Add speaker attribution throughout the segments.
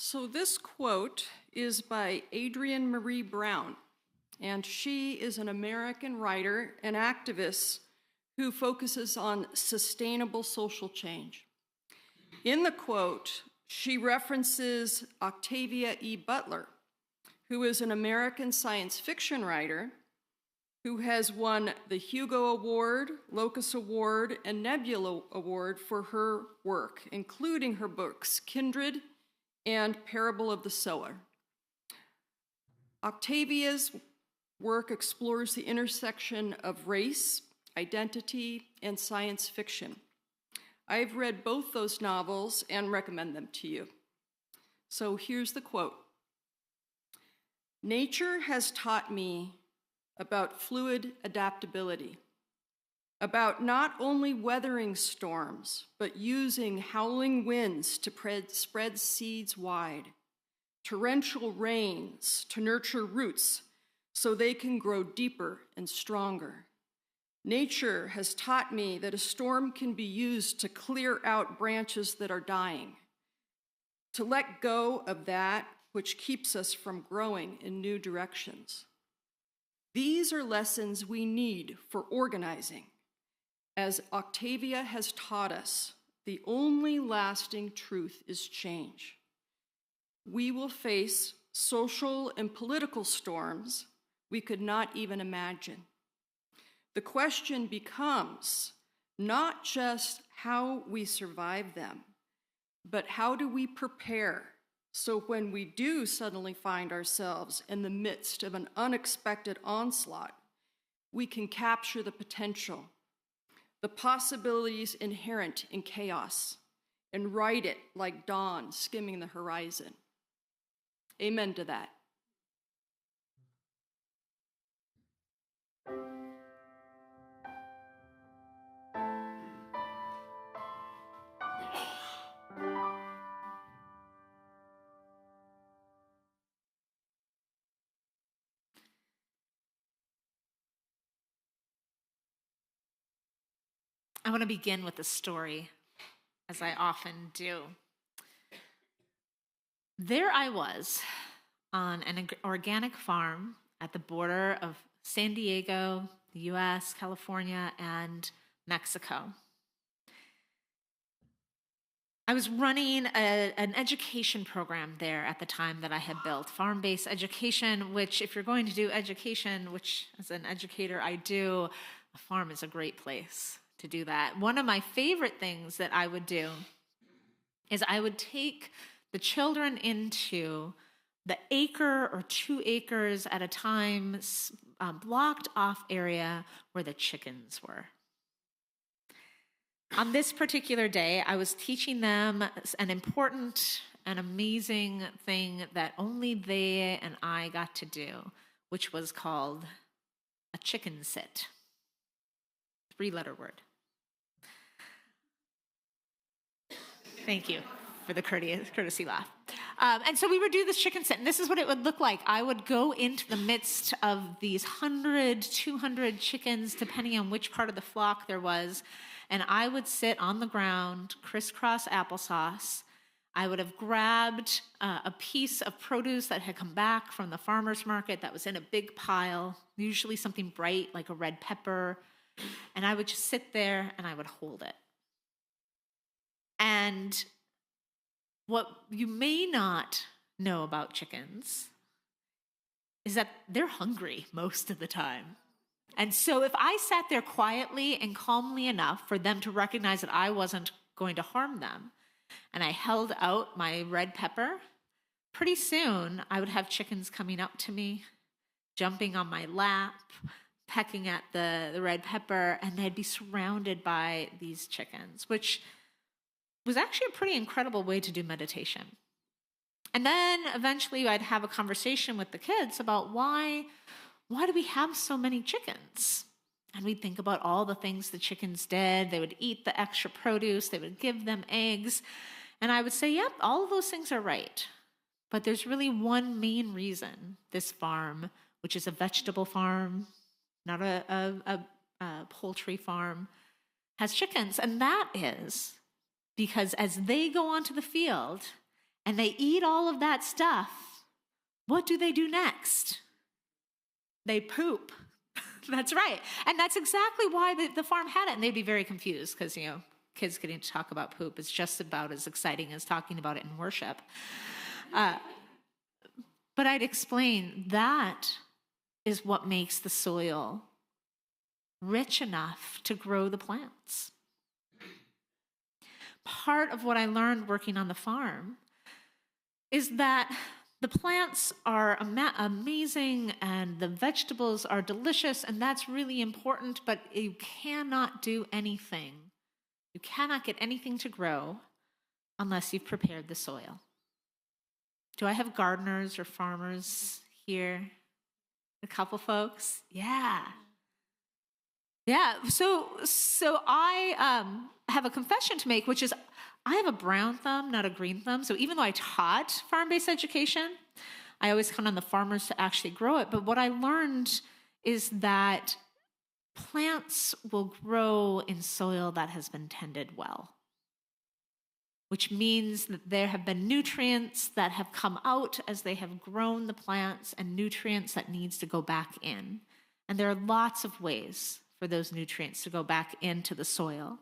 Speaker 1: So this quote is by Adrienne Marie Brown, and she is an American writer and activist who focuses on sustainable social change. In the quote, she references Octavia E. Butler, who is an American science fiction writer who has won the Hugo Award, Locus Award, and Nebula Award for her work, including her books Kindred and Parable of the Sower. Octavia's work explores the intersection of race, identity, and science fiction. I've read both those novels and recommend them to you. So here's the quote. Nature has taught me about fluid adaptability, about not only weathering storms, but using howling winds to spread seeds wide, torrential rains to nurture roots so they can grow deeper and stronger. Nature has taught me that a storm can be used to clear out branches that are dying, to let go of that which keeps us from growing in new directions. These are lessons we need for organizing. As Octavia has taught us, the only lasting truth is change. We will face social and political storms we could not even imagine. The question becomes not just how we survive them, but how do we prepare so when we do suddenly find ourselves in the midst of an unexpected onslaught, we can capture the potential, the possibilities inherent in chaos, and ride it like dawn skimming the horizon. Amen to that.
Speaker 2: I want to begin with a story, as I often do. There I was on an organic farm at the border of San Diego, the US, California, and Mexico. I was running an education program there at the time that I had built, farm-based education, which if you're going to do education, which as an educator I do, a farm is a great place to do that. One of my favorite things that I would do is I would take the children into the acre or 2 acres at a time, blocked off area where the chickens were. On this particular day, I was teaching them an important and amazing thing that only they and I got to do, which was called a chicken sit. 3-letter word. Thank you for the courtesy laugh. And so we would do this chicken sit, and this is what it would look like. I would go into the midst of these 100, 200 chickens, depending on which part of the flock there was, and I would sit on the ground, crisscross applesauce. I would have grabbed a piece of produce that had come back from the farmer's market that was in a big pile, usually something bright like a red pepper, and I would just sit there and I would hold it. And what you may not know about chickens is that they're hungry most of the time. And so if I sat there quietly and calmly enough for them to recognize that I wasn't going to harm them, and I held out my red pepper, pretty soon I would have chickens coming up to me, jumping on my lap, pecking at the red pepper, and they'd be surrounded by these chickens, which was actually a pretty incredible way to do meditation. And then eventually I'd have a conversation with the kids about why do we have so many chickens? And we'd think about all the things the chickens did. They would eat the extra produce. They would give them eggs. And I would say, yep, all of those things are right. But there's really one main reason this farm, which is a vegetable farm, not a poultry farm, has chickens. And that is because as they go onto the field and they eat all of that stuff, what do they do next? They poop. That's right. And that's exactly why the farm had it. And they'd be very confused because, kids getting to talk about poop is just about as exciting as talking about it in worship. But I'd explain that is what makes the soil rich enough to grow the plants. Part of what I learned working on the farm is that the plants are amazing and the vegetables are delicious, and that's really important, but you cannot do anything. You cannot get anything to grow unless you've prepared the soil. Do I have gardeners or farmers here? A couple folks? Yeah. Yeah, so I have a confession to make, which is I have a brown thumb, not a green thumb. So even though I taught farm-based education, I always count on the farmers to actually grow it. But what I learned is that plants will grow in soil that has been tended well, which means that there have been nutrients that have come out as they have grown the plants and nutrients that needs to go back in. And there are lots of ways for those nutrients to go back into the soil.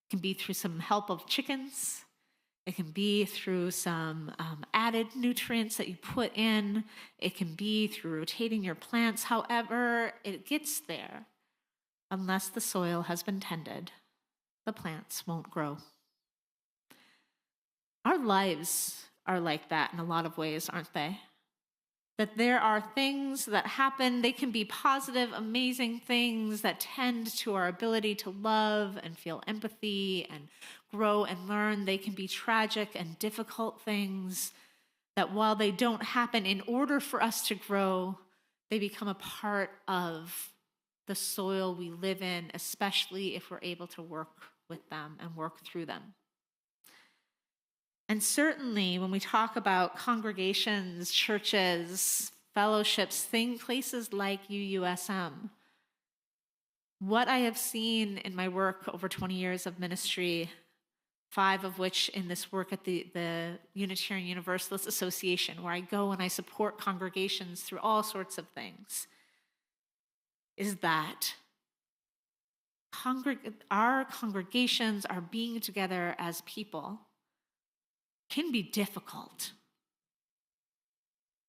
Speaker 2: It can be through some help of chickens. It can be through some added nutrients that you put in. It can be through rotating your plants. However, it gets there. Unless the soil has been tended, the plants won't grow. Our lives are like that in a lot of ways, aren't they? That there are things that happen, they can be positive, amazing things that tend to our ability to love and feel empathy and grow and learn. They can be tragic and difficult things that while they don't happen in order for us to grow, they become a part of the soil we live in, especially if we're able to work with them and work through them. And certainly when we talk about congregations, churches, fellowships, places like UUSM, what I have seen in my work over 20 years of ministry, 5 of which in this work at the Unitarian Universalist Association, where I go and I support congregations through all sorts of things, is that our congregations, our being together as people, can be difficult.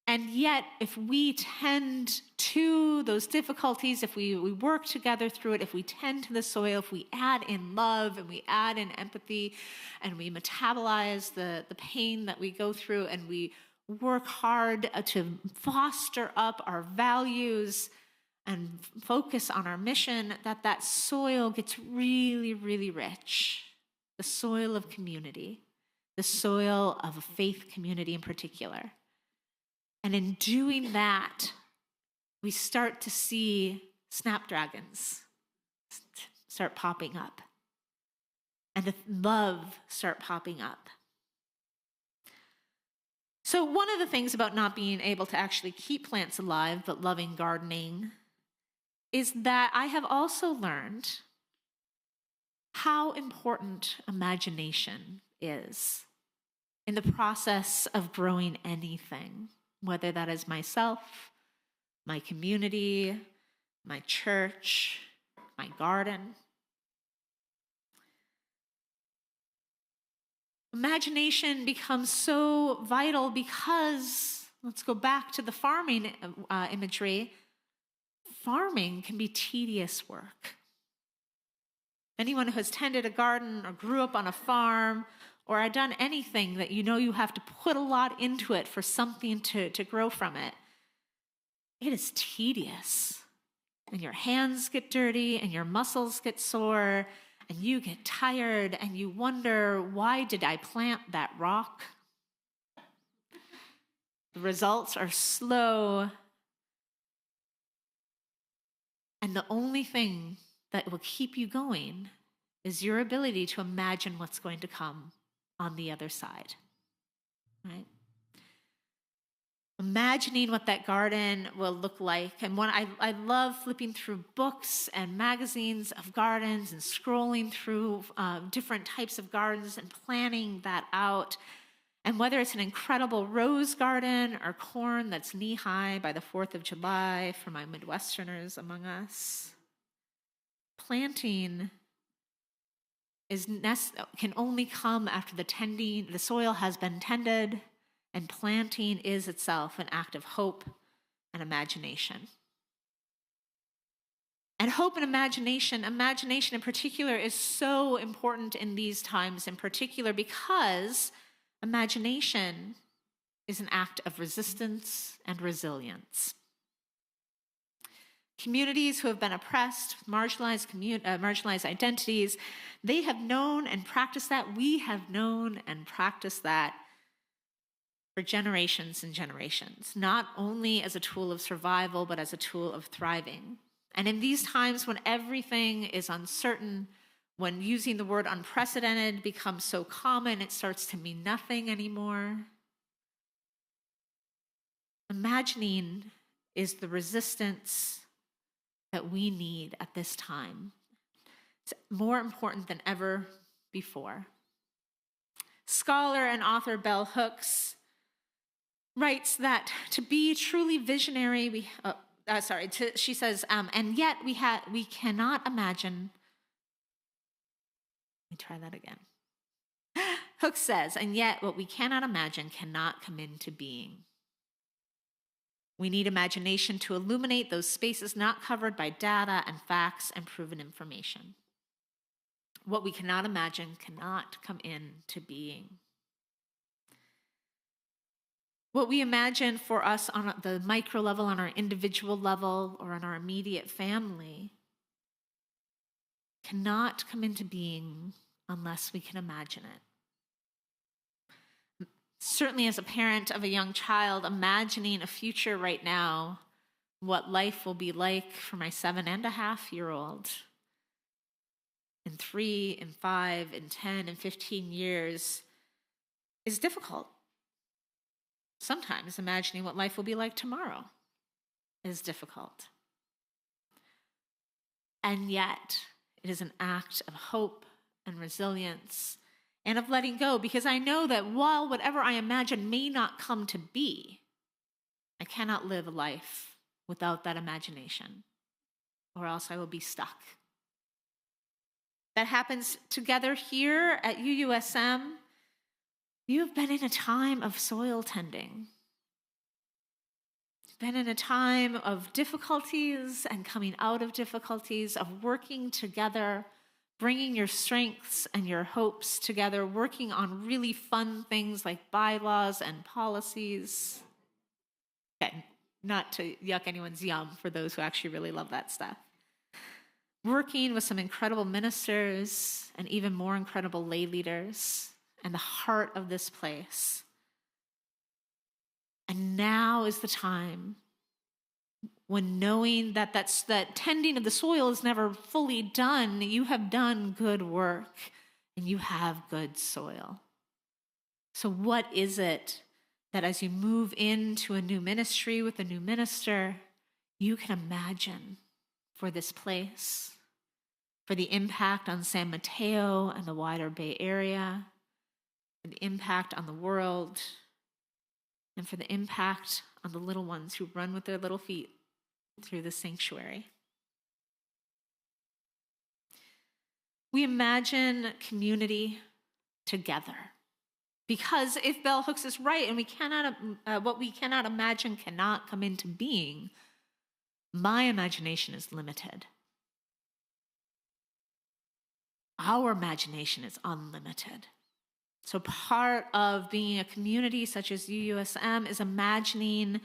Speaker 2: And yet, if we tend to those difficulties, if we work together through it, if we tend to the soil, if we add in love and we add in empathy and we metabolize the pain that we go through and we work hard to foster up our values and focus on our mission, that soil gets really, really rich. The soil of community. The soil of a faith community in particular. And in doing that, we start to see snapdragons start popping up and the love start popping up. So one of the things about not being able to actually keep plants alive, but loving gardening, is that I have also learned how important imagination is in the process of growing anything, whether that is myself, my community, my church, my garden. Imagination becomes so vital because, let's go back to the farming imagery, farming can be tedious work. Anyone who has tended a garden or grew up on a farm or had done anything that you have to put a lot into it for something to grow from it, it is tedious. And your hands get dirty and your muscles get sore and you get tired and you wonder, why did I plant that rock? The results are slow. And the only thing that will keep you going is your ability to imagine what's going to come on the other side, right? Imagining what that garden will look like. And when I love flipping through books and magazines of gardens and scrolling through different types of gardens and planning that out. And whether it's an incredible rose garden or corn that's knee-high by the 4th of July for my Midwesterners among us, planting can only come after the soil has been tended, and planting is itself an act of hope and imagination. And hope and imagination in particular, is so important in these times in particular because imagination is an act of resistance and resilience. Communities who have been oppressed, marginalized identities, they have known and practiced that. We have known and practiced that for generations and generations, not only as a tool of survival, but as a tool of thriving. And in these times when everything is uncertain, when using the word unprecedented becomes so common, it starts to mean nothing anymore. Imagining is the resistance that we need at this time. It's more important than ever before. Scholar and author Bell Hooks writes that to be truly visionary, she says, and yet we cannot imagine. Let me try that again. Hooks says, and yet what we cannot imagine cannot come into being. We need imagination to illuminate those spaces not covered by data and facts and proven information. What we cannot imagine cannot come into being. What we imagine for us on the micro level, on our individual level, or on our immediate family cannot come into being unless we can imagine it. Certainly as a parent of a young child, imagining a future right now, what life will be like for my 7.5-year-old in 3, in 5, in 10, in 15 years is difficult. Sometimes imagining what life will be like tomorrow is difficult. And yet, it is an act of hope and resilience and of letting go, because I know that while whatever I imagine may not come to be, I cannot live a life without that imagination, or else I will be stuck. That happens together here at UUSM. You have been in a time of soil tending. You've been in a time of difficulties and coming out of difficulties, of working together, bringing your strengths and your hopes together, working on really fun things like bylaws and policies. Okay, not to yuck anyone's yum for those who actually really love that stuff. Working with some incredible ministers and even more incredible lay leaders and the heart of this place. And now is the time when, knowing that that tending of the soil is never fully done, you have done good work and you have good soil. So what is it that as you move into a new ministry with a new minister, you can imagine for this place, for the impact on San Mateo and the wider Bay Area, for the impact on the world, and for the impact on the little ones who run with their little feet through the sanctuary? We imagine community together. Because if Bell Hooks is right, and what we cannot imagine cannot come into being, my imagination is limited. Our imagination is unlimited. So part of being a community such as UUSM is imagining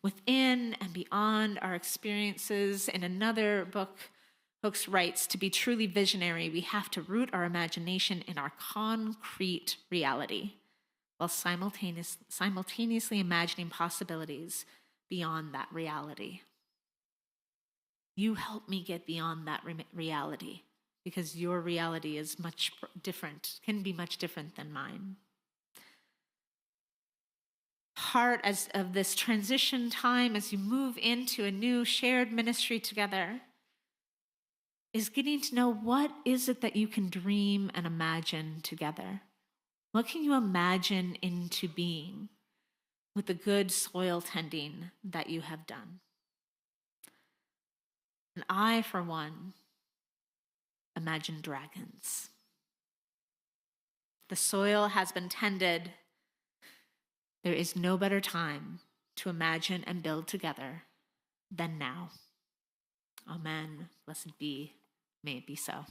Speaker 2: within and beyond our experiences. In another book, Hooks writes, to be truly visionary, we have to root our imagination in our concrete reality, while simultaneously imagining possibilities beyond that reality. You help me get beyond that reality, because your reality is much different, can be much different than mine. Part of this transition time as you move into a new shared ministry together is getting to know what is it that you can dream and imagine together. What can you imagine into being with the good soil tending that you have done? And I, for one, imagine dragons. The soil has been tended. There is no better time to imagine and build together than now. Amen. Blessed be. May it be so.